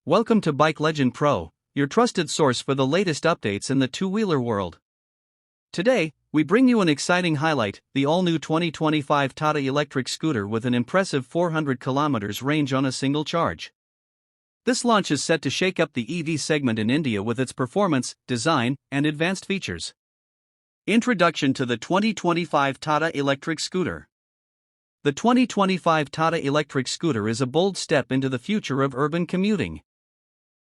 Welcome to BikeLegend Pro, your trusted source for the latest updates in the two-wheeler world. Today, we bring you an exciting highlight, the all-new 2025 Tata electric scooter with an impressive 400 km range on a single charge. This launch is set to shake up the EV segment in India with its performance, design, and advanced features. Introduction to the 2025 Tata electric scooter. The 2025 Tata electric scooter is a bold step into the future of urban commuting.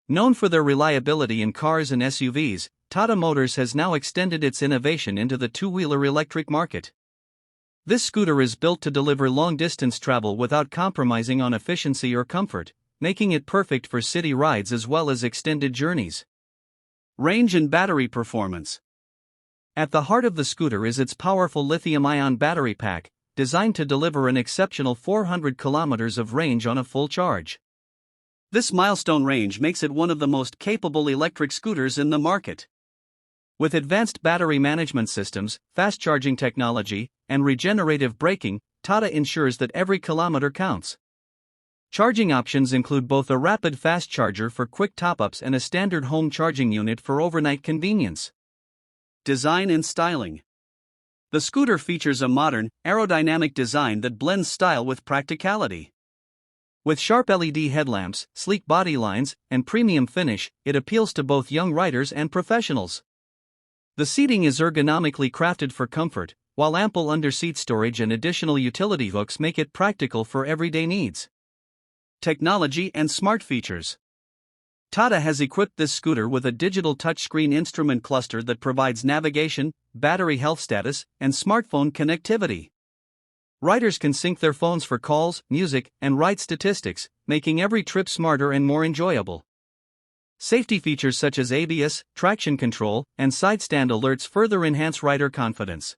Known for their reliability in cars and SUVs, Tata Motors has now extended its innovation into the two-wheeler electric market. This scooter is built to deliver long-distance travel without compromising on efficiency or comfort, making it perfect for city rides as well as extended journeys. Range and battery performance. At the heart of the scooter is its powerful lithium-ion battery pack, designed to deliver an exceptional 400 kilometers of range on a full charge. This milestone range makes it one of the most capable electric scooters in the market. With advanced battery management systems, fast charging technology, and regenerative braking, Tata ensures that every kilometer counts. Charging options include both a rapid fast charger for quick top-ups and a standard home charging unit for overnight convenience. Design and styling. The scooter features a modern, aerodynamic design that blends style with practicality. With sharp LED headlamps, sleek body lines, and premium finish, it appeals to both young riders and professionals. The seating is ergonomically crafted for comfort, while ample under-seat storage and additional utility hooks make it practical for everyday needs. Technology and smart features. Tata has equipped this scooter with a digital touchscreen instrument cluster that provides navigation, battery health status, and smartphone connectivity. Riders can sync their phones for calls, music, and ride statistics, making every trip smarter and more enjoyable. Safety features such as ABS, traction control, and side stand alerts further enhance rider confidence.